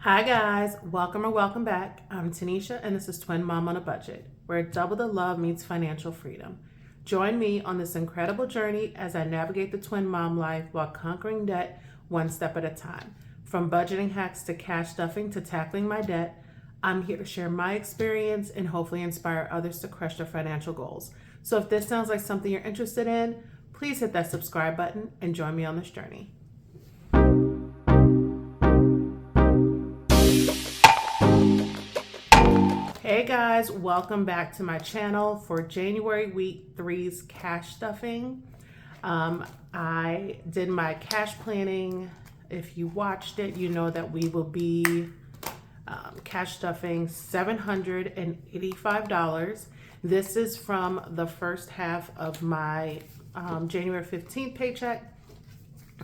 Hi guys, welcome or welcome back. I'm Tanisha and this is Twin Mom on a Budget, where double the love meets financial freedom. Join me on this incredible journey as I navigate the twin mom life while conquering debt one step at a time. From budgeting hacks to cash stuffing to tackling my debt, I'm here to share my experience and hopefully inspire others to crush their financial goals. So if this sounds like something you're interested in, please hit that subscribe button and join me on this journey. Hey guys, welcome back to my channel for January week 3's cash stuffing. I did my cash planning. If you watched it, you know that we will be cash stuffing $785. This is from the first half of my January 15th paycheck.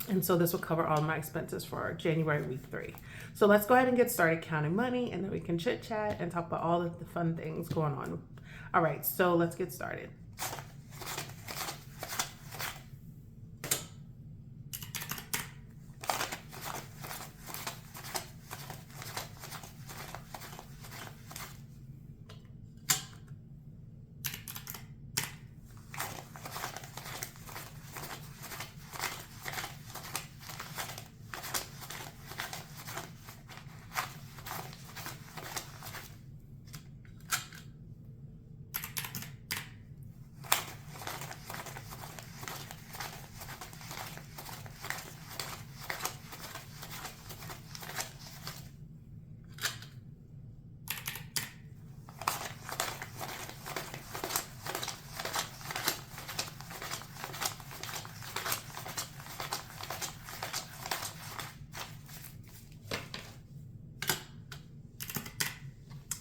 And so this will cover all my expenses for January week 3. So let's go ahead and get started counting money, and then we can chit chat and talk about all of the fun things going on. All right, so let's get started.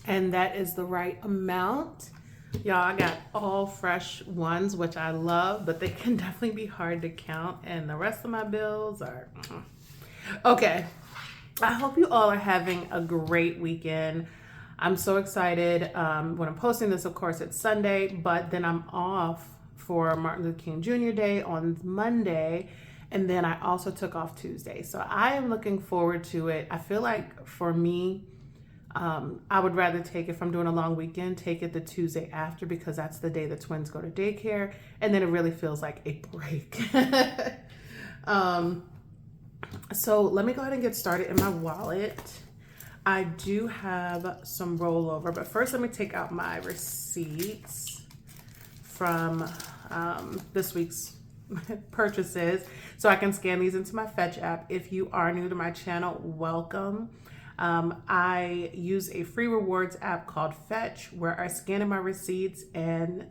And that is the right amount. Y'all, I got all fresh ones, which I love, but they can definitely be hard to count. And the rest of my bills are, okay. I hope you all are having a great weekend. I'm so excited. When I'm posting this, of course, it's Sunday, but then I'm off for Martin Luther King Jr. Day on Monday. And then I also took off Tuesday. So I am looking forward to it. I feel like for me, I would rather take it, if I'm doing a long weekend, take it the Tuesday after, because that's the day the twins go to daycare, and then it really feels like a break. So let me go ahead and get started in my wallet. I do have some rollover, but first let me take out my receipts from this week's purchases so I can scan these into my Fetch app. If you are new to my channel, welcome. I use a free rewards app called Fetch, where I scan in my receipts and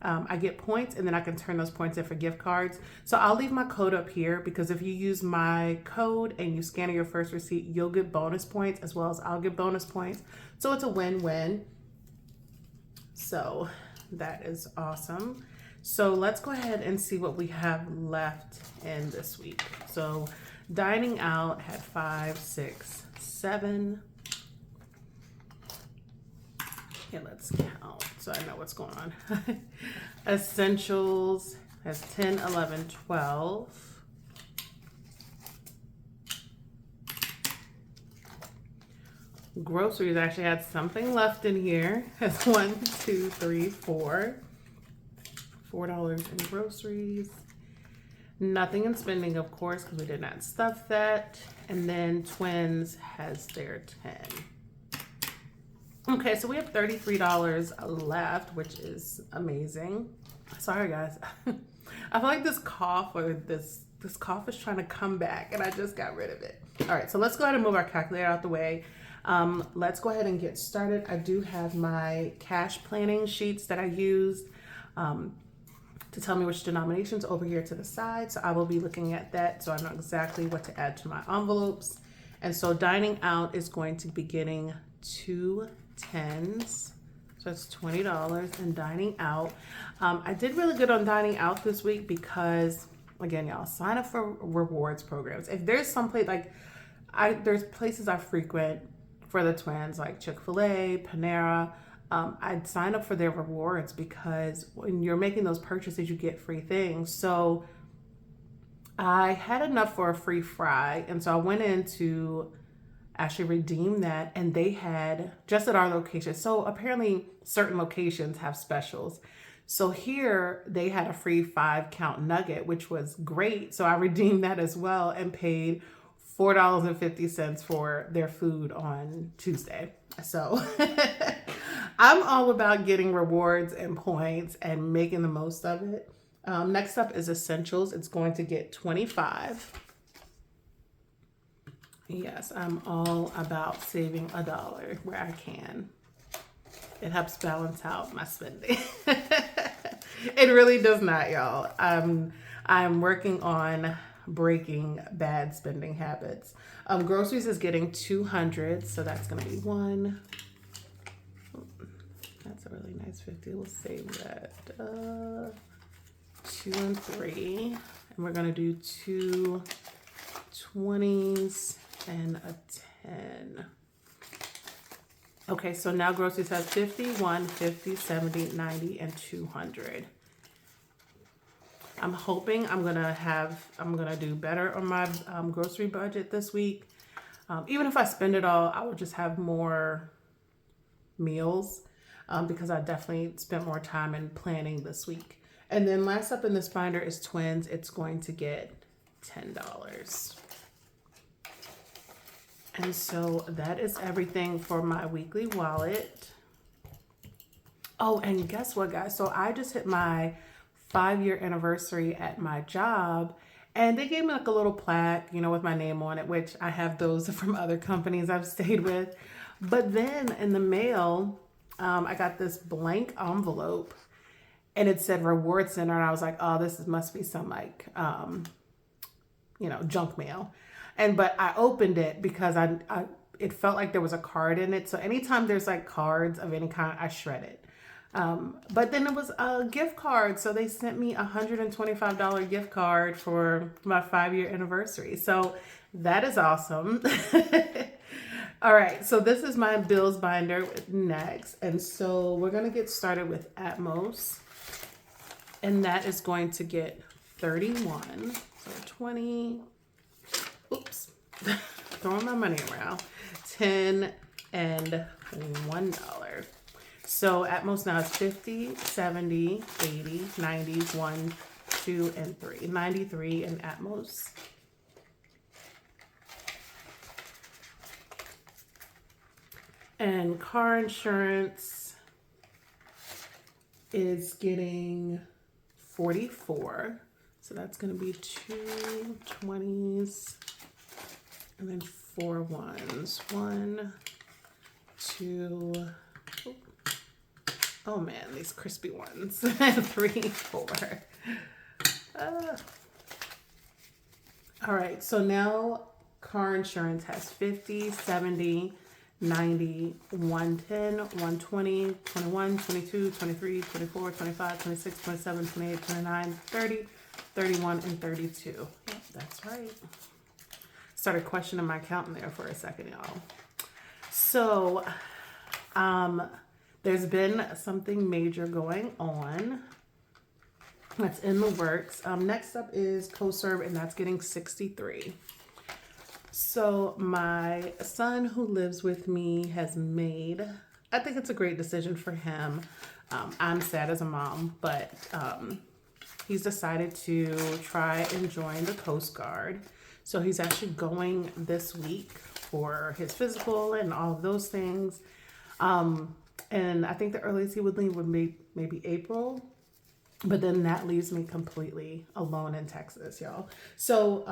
I get points, and then I can turn those points in for gift cards. So I'll leave my code up here, because if you use my code and you scan your first receipt, you'll get bonus points as well as I'll get bonus points. So it's a win-win. So that is awesome. So let's go ahead and see what we have left in this week. So dining out had 5, 6, 7. Okay, let's count so I know what's going on. Essentials has 10, 11, 12. Groceries actually had something left in here. Has 1, 2, 3, 4. $4 in groceries. Nothing in spending, of course, because we did not stuff that. And then twins has their 10. Okay, so we have $33 left, which is amazing. Sorry, guys. I feel like this cough is trying to come back, and I just got rid of it. All right, so let's go ahead and move our calculator out the way. Let's go ahead and get started. I do have my cash planning sheets that I used to tell me which denominations over here to the side. So I will be looking at that so I know exactly what to add to my envelopes. And so dining out is going to be getting 2 10s. So it's $20 in dining out. I did really good on dining out this week because, again, y'all, sign up for rewards programs. If there's some place, there's places I frequent for the twins, like Chick-fil-A, Panera. I'd sign up for their rewards because when you're making those purchases, you get free things. So I had enough for a free fry, and so I went into actually redeemed that, and they had just at our location. So apparently certain locations have specials. So here they had a free 5-count nugget, which was great. So I redeemed that as well and paid $4.50 for their food on Tuesday. So I'm all about getting rewards and points and making the most of it. Next up is essentials. It's going to get 25. Yes, I'm all about saving $1 where I can. It helps balance out my spending. It really does not, y'all. I'm working on breaking bad spending habits. Groceries is getting 200, so that's gonna be one. That's a really nice 50. We'll save that. 2 and 3, and we're gonna do 2 20s and a 10. Okay, so now groceries has 50, 1, 50, 70, 90, and 200. I'm hoping I'm gonna do better on my grocery budget this week. Even if I spend it all, I will just have more meals because I definitely spent more time in planning this week. And then last up in this binder is twins. It's going to get $10. And so that is everything for my weekly wallet. Oh, and guess what, guys? So I just hit my 5-year anniversary at my job, and they gave me like a little plaque, you know, with my name on it, which I have those from other companies I've stayed with. But then in the mail, I got this blank envelope, and it said Reward Center, and I was like, oh, must be some like, junk mail. But I opened it because it felt like there was a card in it. So anytime there's like cards of any kind, I shred it. But then it was a gift card. So they sent me a $125 gift card for my 5-year anniversary. So that is awesome. All right. So this is my bills binder next. And so we're going to get started with Atmos. And that is going to get 31. So 20. Oops, throwing my money around. 10 and $1. So Atmos now is 50, 70, 80, 90, 1, 2, and 3. 93 in Atmos. And car insurance is getting 44. So that's going to be 2 20s. And then 4 1s. 1, 2. Oh man, these crispy ones. 3, 4. All right, so now car insurance has 50, 70, 90, 110, 120, 21, 22, 23, 24, 25, 26, 27, 28, 29, 30, 31, and 32. Yep, that's right. Started questioning my counting there for a second, y'all. So, there's been something major going on that's in the works. Next up is CoServe, and that's getting 63. So my son who lives with me has made, I think it's a great decision for him. I'm sad as a mom, but he's decided to try and join the Coast Guard. So he's actually going this week for his physical and all of those things. And I think the earliest he would leave would be maybe April. But then that leaves me completely alone in Texas, y'all. So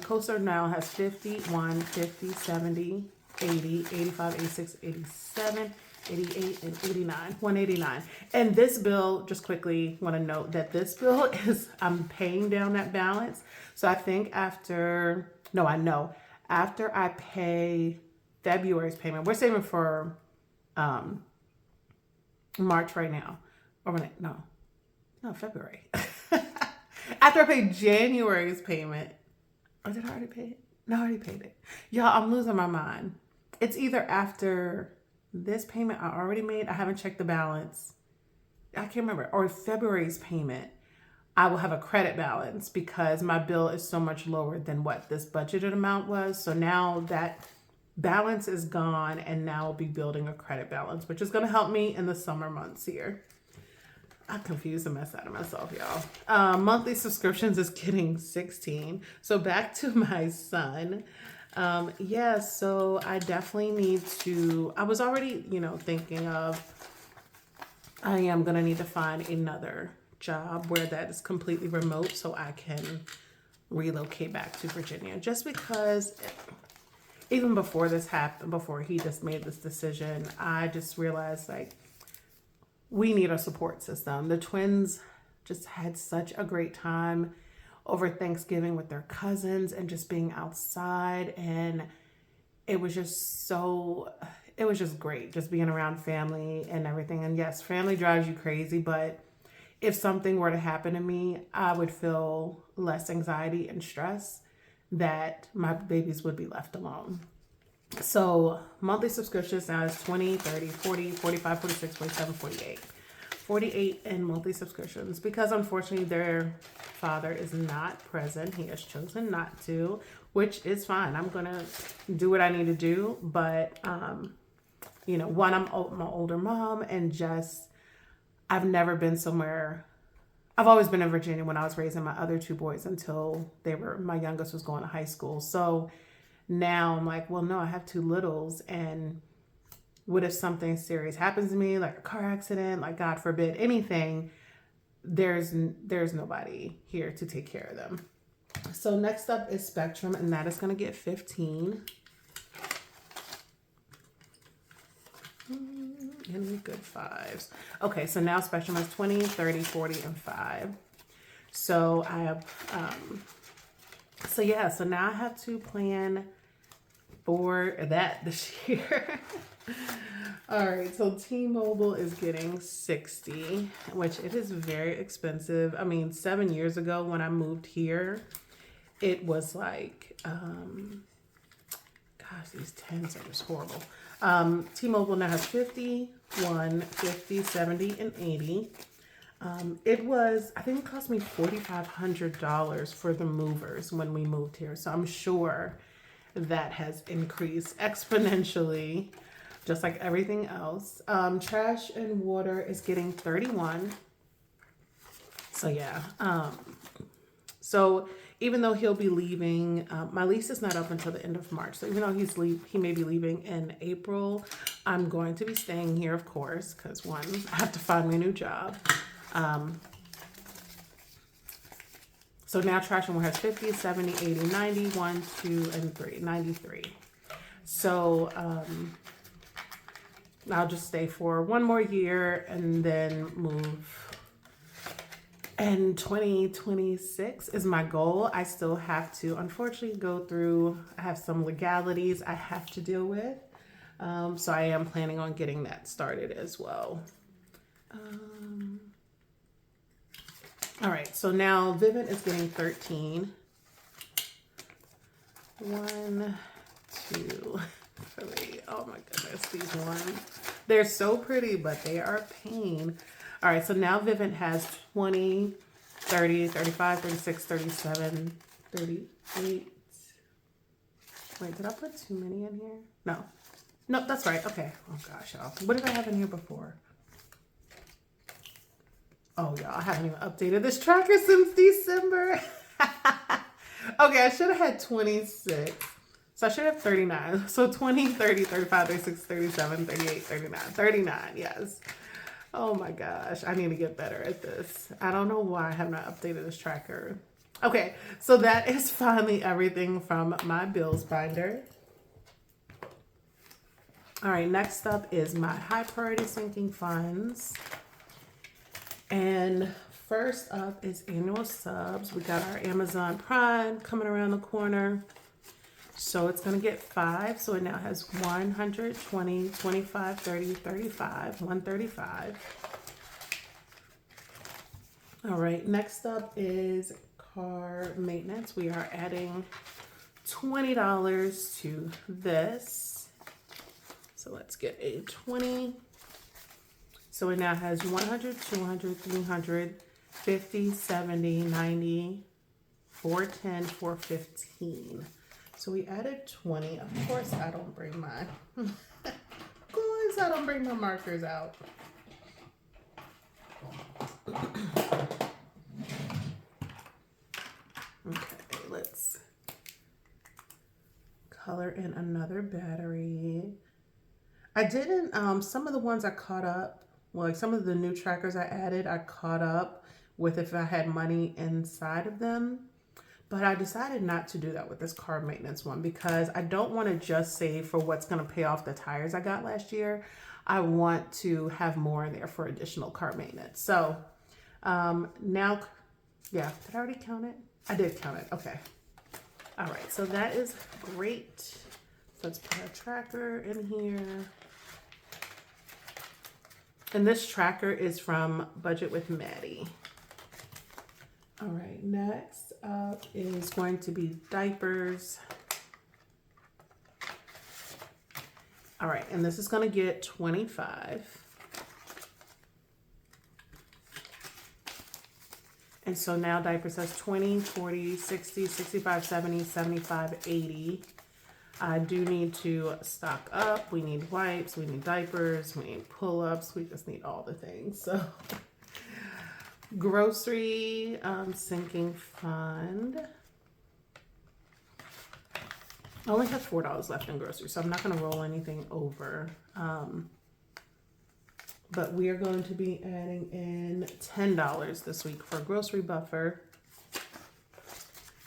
CoServe now has 51, 50, 70, 80, 85, 86, 87, 88, and 89, 189. And this bill, just quickly want to note that this bill is, I'm paying down that balance. So I think after I pay February's payment, we're saving for March right now. Or no, February. After I pay January's payment, or did I already pay it? No, I already paid it. Y'all, I'm losing my mind. It's either after this payment I already made, I haven't checked the balance, I can't remember, or February's payment, I will have a credit balance because my bill is so much lower than what this budgeted amount was. So now that balance is gone, and now I'll be building a credit balance, which is going to help me in the summer months here. I confused the mess out of myself, y'all. Monthly subscriptions is getting 16. So back to my son. Yeah, so I definitely need to, I was already, thinking of, I am going to need to find another job where that is completely remote so I can relocate back to Virginia. Just because even before this happened, before he just made this decision, I just realized like we need a support system. The twins just had such a great time over Thanksgiving with their cousins and just being outside. And it was just great just being around family and everything. And yes, family drives you crazy, but if something were to happen to me, I would feel less anxiety and stress that my babies would be left alone. So monthly subscriptions now is 20, 30, 40, 45, 46, 47, 48. 48 in monthly subscriptions because unfortunately their father is not present. He has chosen not to, which is fine. I'm going to do what I need to do. But, one, I'm my older mom and just, I've never been somewhere. I've always been in Virginia when I was raising my other two boys until my youngest was going to high school. So now I'm like, well, no, I have two littles, and what if something serious happens to me, like a car accident, like God forbid, anything, there's nobody here to take care of them. So next up is Spectrum, and that is going to get 15. Any good fives. Okay, so now Spectrum has 20, 30, 40, and 5. So I have, so now I have to plan for that this year. All right, so T-Mobile is getting 60, which it is very expensive. I mean, 7 years ago when I moved here, it was like, gosh, these 10s are just horrible. T-Mobile now has 50, 50, 70, and 80. I think it cost me $4,500 for the movers when we moved here. So I'm sure that has increased exponentially, just like everything else. Trash and water is getting 31. So yeah. So even though he'll be leaving, my lease is not up until the end of March. So even though he may be leaving in April, I'm going to be staying here, of course, because one, I have to find me a new job. So now trash and water has 50, 70, 80, 90, 1, 2, and 3, 93. So I'll just stay for one more year and then move. And 2026 is my goal. I still have to, unfortunately, I have some legalities I have to deal with. So I am planning on getting that started as well. All right, so now Vivint is getting 13. 1, 2, 3. Oh my goodness, these ones. They're so pretty, but they are a pain. All right, so now Vivint has 20, 30, 35, 36, 37, 38. Wait, did I put too many in here? No. No, that's right. Okay. Oh gosh, y'all. What did I have in here before? Oh, y'all, I haven't even updated this tracker since December. Okay, I should have had 26. So I should have 39. So 20, 30, 35, 36, 37, 38, 39. 39, yes. Oh my gosh, I need to get better at this. I don't know why I have not updated this tracker. Okay, so that is finally everything from my bills binder. All right, next up is my high priority sinking funds. And first up is annual subs. We got our Amazon Prime coming around the corner. So it's going to get 5. So it now has 100, 20, 25, 30, 35, 135. All right, next up is car maintenance. We are adding $20 to this. So let's get a 20. So it now has 100, 200, 300, 50, 70, 90, 410, 415. So we added 20. Of course I don't bring mine. Of course I don't bring my markers out. Okay, let's color in another battery. I didn't, some of the ones I caught up, well, like some of the new trackers I added, I caught up with if I had money inside of them. But I decided not to do that with this car maintenance one because I don't want to just save for what's going to pay off the tires I got last year. I want to have more in there for additional car maintenance. So now, yeah, did I already count it? I did count it. Okay. All right. So that is great. So let's put our tracker in here. And this tracker is from Budget with Maddie. All right, next up is going to be diapers. All right, and this is going to get 25. And so now diapers has 20, 40, 60, 65, 70, 75, 80. I do need to stock up. We need wipes, we need diapers, we need pull-ups. We just need all the things. So grocery sinking fund. I only have $4 left in grocery, so I'm not going to roll anything over. But we are going to be adding in $10 this week for grocery buffer.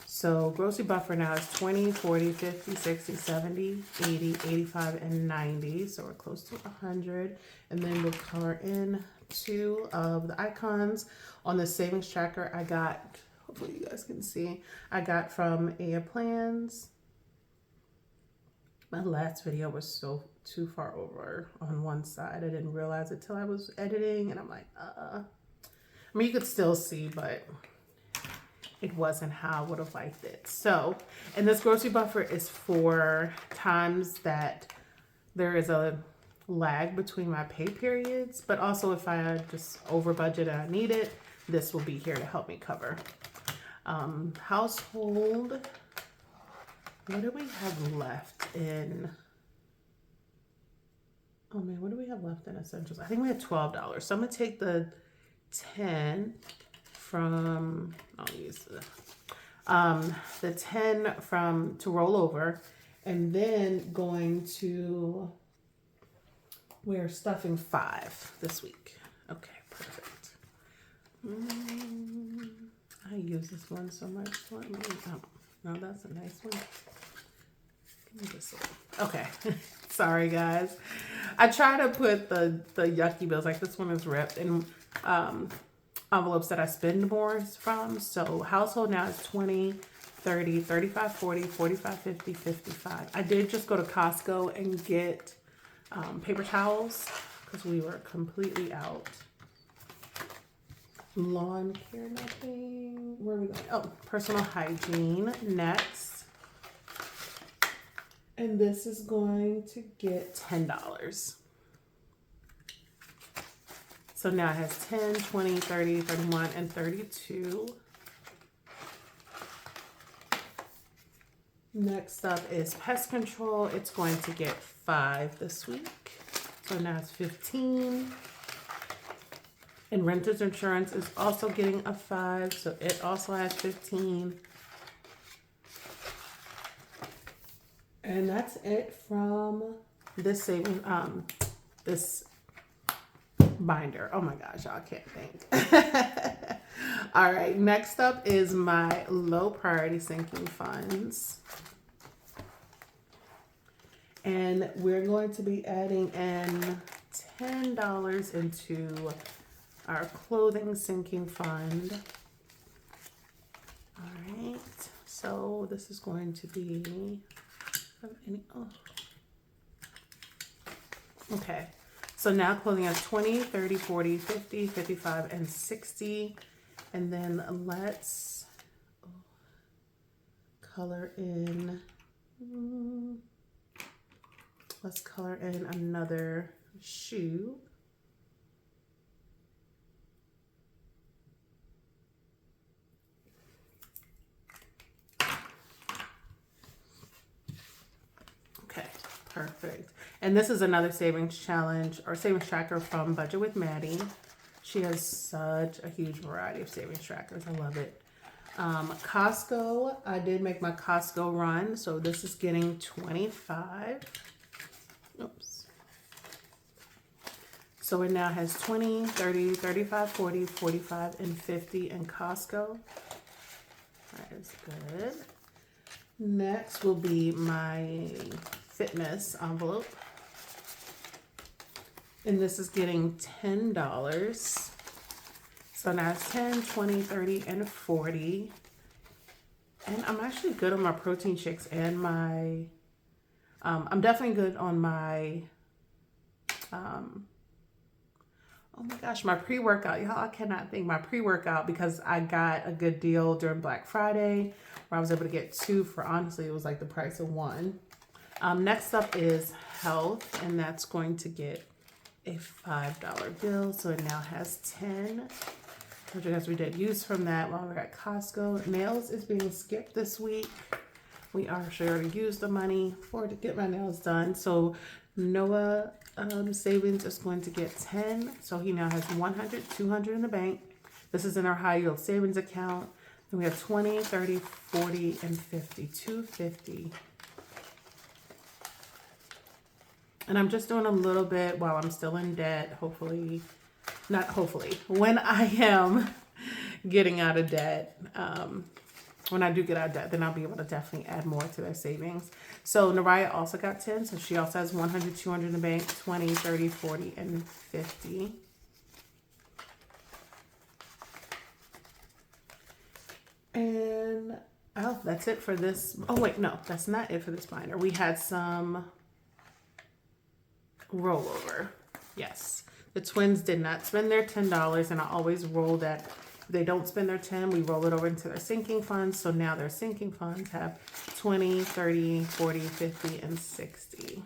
So grocery buffer now is 20, 40, 50, 60, 70, 80, 85, and 90. So we're close to 100. And then we'll color in 2 of the icons. On the savings tracker I got, hopefully you guys can see, I got from Aya Plans. My last video was so too far over on one side. I didn't realize it till I was editing and I'm like, I mean, you could still see, but it wasn't how I would have liked it. So, and this grocery buffer is for times that there is a lag between my pay periods, but also if I just over budget and I need it, this will be here to help me cover. Household, what do we have left in? Oh man, what do we have left in essentials? I think we have $12. So I'm gonna take the 10 from, I'll use the 10 from to roll over, and then going to, we're stuffing 5 this week. Okay, perfect. I use this one so much. Let me, oh, no, that's a nice one. Give me this one. Okay. Sorry, guys. I try to put the yucky bills, like this one is ripped, in envelopes that I spend more from. So household now is 20, 30, 35, 40, 45, 50, 55. I did just go to Costco and get paper towels because we were completely out. Lawn care, nothing. Where are we going? Oh, personal hygiene next. And this is going to get $10. So now it has 10, 20, 30, 31, and 32. Next up is pest control. It's going to get 5 this week. So now it's 15. And renter's insurance is also getting a 5, so it also has 15. And that's it from this saving, this binder. Oh my gosh, y'all, can't think. All right, next up is my low priority sinking funds. And we're going to be adding in $10 into our clothing sinking fund. All right, so this is going to be, okay, so now clothing has 20, 30, 40, 50, 55, and 60. And then let's color in, let's color in another shoe. And this is another savings challenge or savings tracker from Budget with Maddie. She has such a huge variety of savings trackers. I love it. Costco, I did make my Costco run. So this is getting 25. Oops. So it now has 20, 30, 35, 40, 45, and 50 in Costco. That is good. Next will be my fitness envelope. And this is getting $10. So now it's 10, 20, 30, and 40. And I'm actually good on my protein shakes and my, I'm definitely good on my, oh my gosh, my pre-workout. Y'all, I cannot think. My pre-workout, because I got a good deal during Black Friday where I was able to get 2 for, honestly, it was like the price of 1. Next up is health, and that's going to get a $5 bill. So it now has 10. Because we did use from that while we were at Costco. Nails is being skipped this week. We actually already used the money to get my nails done. So Noah savings is going to get 10. So he now has 100, 200 in the bank. This is in our high yield savings account. Then we have 20, 30, 40, and 50. 250. And I'm just doing a little bit while I'm still in debt. Hopefully, not hopefully, when I am getting out of debt, when I do get out of debt, then I'll be able to definitely add more to their savings. So Naraya also got 10. So she also has 100, 200 in the bank, 20, 30, 40, and 50. And oh, that's it for this. Oh, wait, no, that's not it for this binder. We had some rollover. Yes. The twins did not spend their $10, and I always roll that. If they don't spend their 10, we roll it over into their sinking funds. So now their sinking funds have 20, 30, 40, 50, and 60.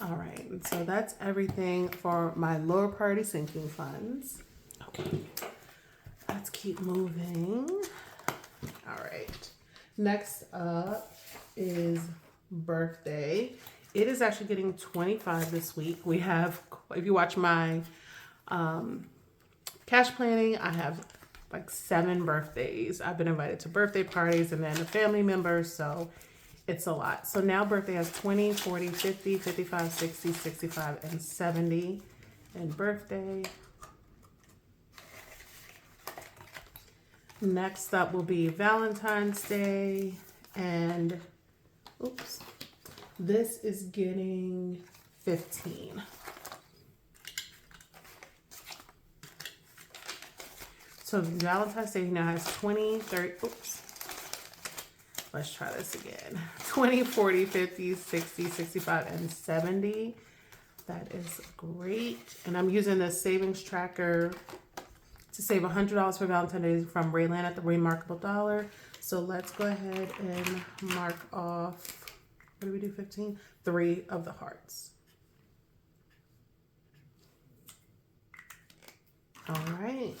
All right, so that's everything for my lower priority sinking funds. Okay, let's keep moving. All right, next up is birthday. It is actually getting 25 this week. We have, if you watch my cash planning, I have like 7 birthdays. I've been invited to birthday parties and then a family member, so it's a lot. So now birthday has 20, 40, 50, 55, 60, 65, and 70 in birthday. Next up will be Valentine's Day, and oops, this is getting 15. So Valentine's Day now has 20, 30, oops. Let's try this again. 20, 40, 50, 60, 65, and 70. That is great. And I'm using this savings tracker to save $100 for Valentine's Day from Raylan at the Remarkable Dollar. So let's go ahead and mark off, what do we do, 15? 3 of the hearts. All right.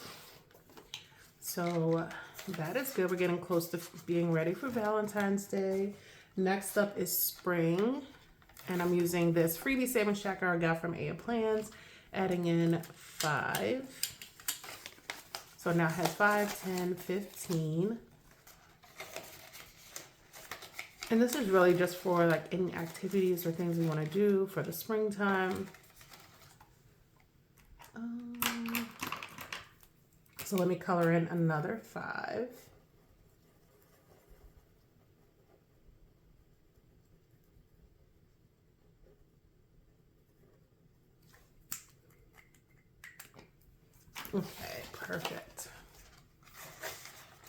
So that is good. We're getting close to being ready for Valentine's Day. Next up is spring. And I'm using this freebie savings tracker I got from Aya Plans, adding in 5. So now it has 5, 10, 15. And this is really just for like any activities or things we want to do for the springtime. So let me color in another 5. Okay, perfect.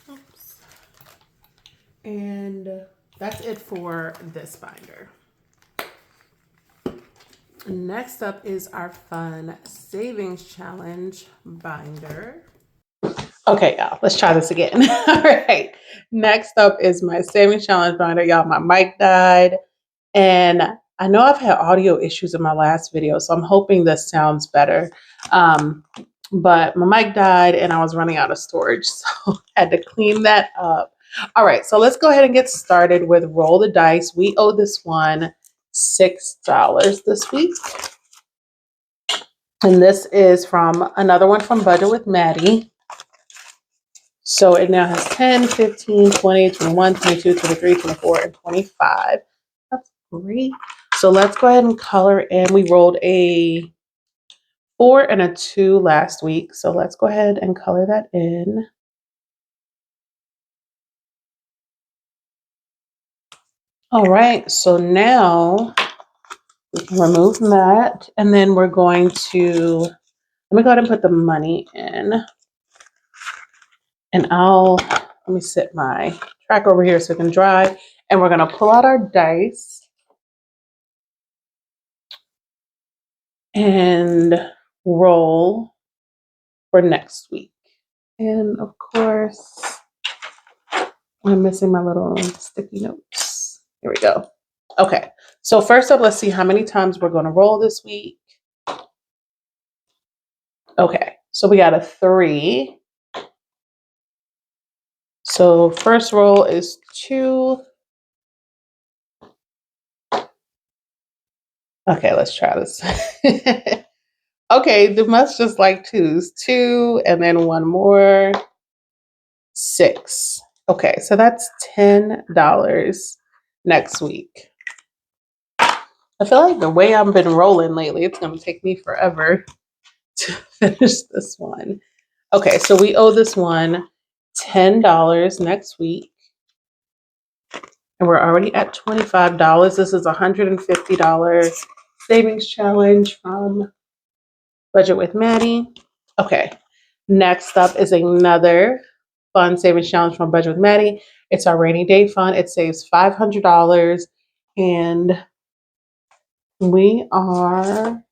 Oops. And that's it for this binder. Next up is our fun savings challenge binder. Okay, y'all, let's try this again. All right. Next up is my savings challenge binder. Y'all, my mic died. And I know I've had audio issues in my last video, so I'm hoping this sounds better. But my mic died and I was running out of storage, so I had to clean that up. All right, so let's go ahead and get started with roll the dice. We owe this one $6 this week. And this is from another one from Budget with Maddie. So it now has 10, 15, 20, 21, 22, 23, 24, and 25. That's great. So let's go ahead and color in. We rolled a 4 and a 2 last week. So let's go ahead and color that in. All right, so now we can remove that. And then we're going to, let me go ahead and put the money in. And let me set my track over here so it can dry. And we're gonna pull out our dice and roll for next week. And of course, I'm missing my little sticky notes. Here we go. Okay, so first up, let's see how many times we're gonna roll this week. Okay, so we got a 3. So first roll is 2. Okay, let's try this. Okay, the must just like 2s. 2 and then one more. 6. Okay, so that's $10 next week. I feel like the way I've been rolling lately, it's going to take me forever to finish this one. Okay, so we owe this one $10 next week. And we're already at $25. This is a $150 savings challenge from Budget with Maddie. Okay, next up is another fun savings challenge from Budget with Maddie. It's our rainy day fund. It saves $500. And we are,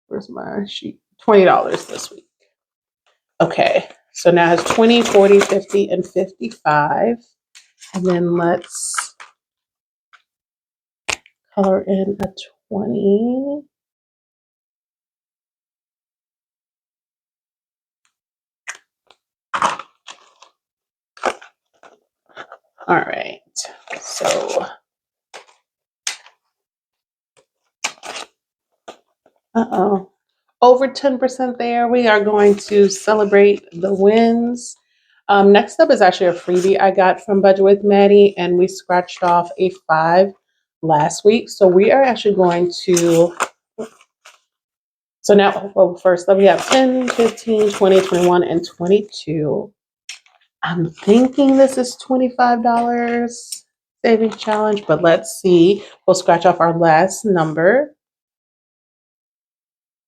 where's my sheet? $20 this week. Okay, so now it's 20, 40, 50, and 55. And then let's color in a 20. All right, so, over 10% there. We are going to celebrate the wins. Next up is actually a freebie I got from Budget with Maddie, and we scratched off a 5 last week. So we are actually going to, so now, well, first up we have 10, 15, 20, 21, and 22. I'm thinking this is $25 savings challenge, but let's see. We'll scratch off our last number.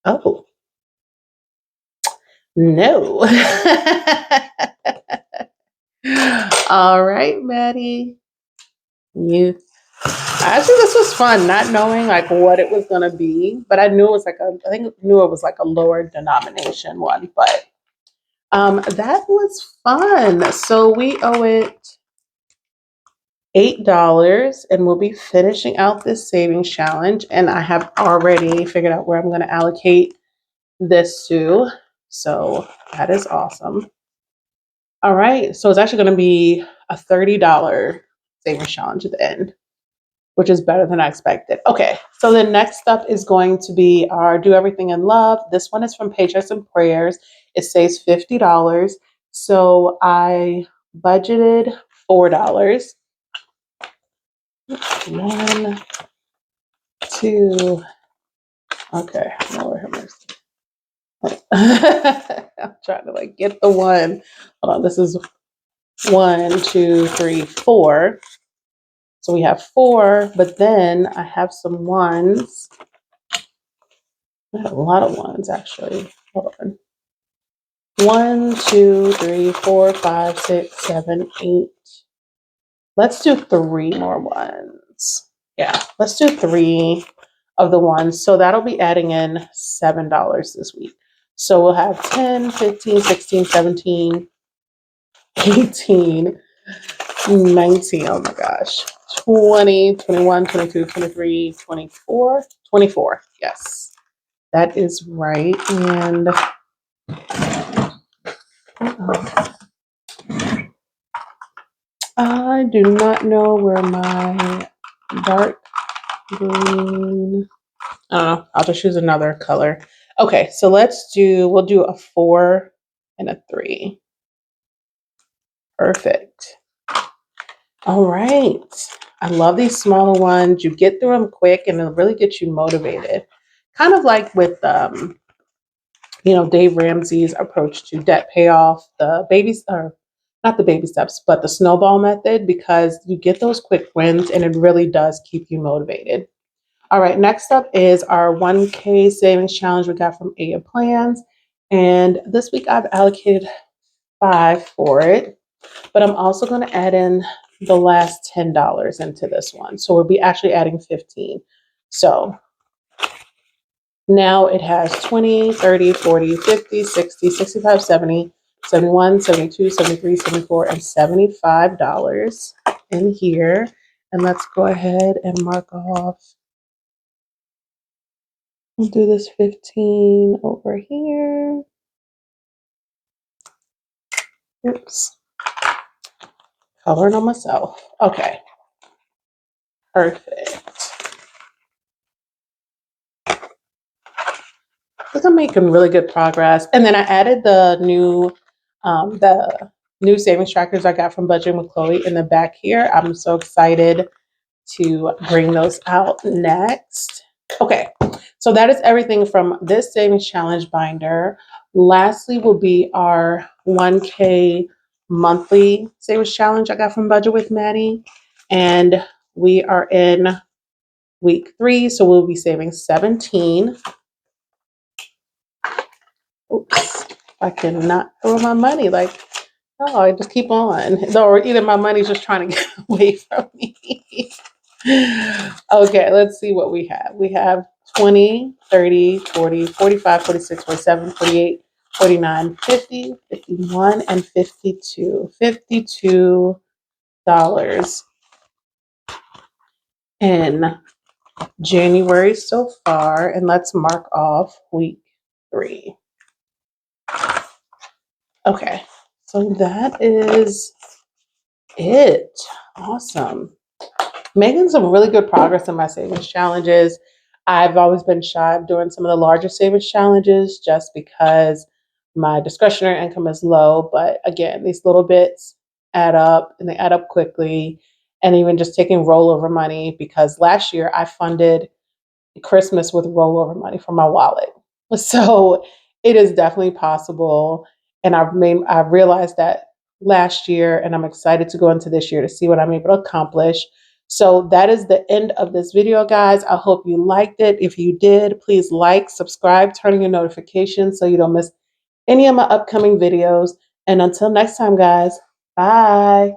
Oh, no. All right, Maddie. You actually, this was fun, not knowing like what it was gonna be, but I knew it was like knew it was like a lower denomination one, but that was fun. So we owe it $8, and we'll be finishing out this savings challenge. And I have already figured out where I'm gonna allocate this to. So that is awesome. All right, so it's actually gonna be a $30 savings challenge at the end, which is better than I expected. Okay, so the next up is going to be our Do Everything in Love. This one is from Paychecks and Prayers. It saves $50. So I budgeted $4. 1, 2, okay, Lord have mercy. I'm trying to like get the one. Hold on, this is 1, 2, 3, 4. So we have 4, but then I have some ones. I have a lot of ones actually. Hold on. 1, 2, 3, 4, 5, 6, 7, 8. Let's do 3 more ones. Yeah, let's do 3 of the ones. So that'll be adding in $7 this week. So we'll have 10, 15, 16, 17, 18, 19. Oh my gosh. 20, 21, 22, 23, 24, 24. Yes, that is right. And I do not know where my dark green, I don't know, I'll just choose another color. Okay, so we'll do a 4 and a 3. Perfect. All right. I love these smaller ones. You get through them quick and it'll really get you motivated. Kind of like with Dave Ramsey's approach to debt payoff, the babies or not the baby steps, but the snowball method, because you get those quick wins and it really does keep you motivated. All right, next up is our 1K savings challenge we got from Aya Plans. And this week I've allocated 5 for it, but I'm also going to add in the last $10 into this one. So we'll be actually adding 15. So now it has 20, 30, 40, 50, 60, 65, 70, 71, 72, 73, 74, and $75 in here. And let's go ahead and mark off. We'll do this 15 over here. Oops. Coloring on myself. Okay. Perfect. I think I'm making really good progress. And then I added the new savings trackers I got from Budgeting with Chloe in the back here. I'm so excited to bring those out next. Okay, so that is everything from this savings challenge binder. Lastly will be our 1K monthly savings challenge I got from Budget with Maddie. And we are in week 3, so we'll be saving 17. Oops, I cannot throw my money like, oh, I just keep on. Or either my money's just trying to get away from me. Okay, let's see what we have. We have 20, 30, 40, 45, 46, 47, 48, 49, 50, 51, and 52. $52 in January so far. And let's mark off week 3. Okay, so that is it. Awesome. Making some really good progress in my savings challenges. I've always been shy of doing some of the larger savings challenges just because my discretionary income is low. But again, these little bits add up and they add up quickly. And even just taking rollover money, because last year I funded Christmas with rollover money from my wallet. So it is definitely possible. And I've realized that last year, and I'm excited to go into this year to see what I'm able to accomplish. So that is the end of this video, guys. I hope you liked it. If you did, please like, subscribe, turn on your notifications so you don't miss any of my upcoming videos. And until next time, guys, bye.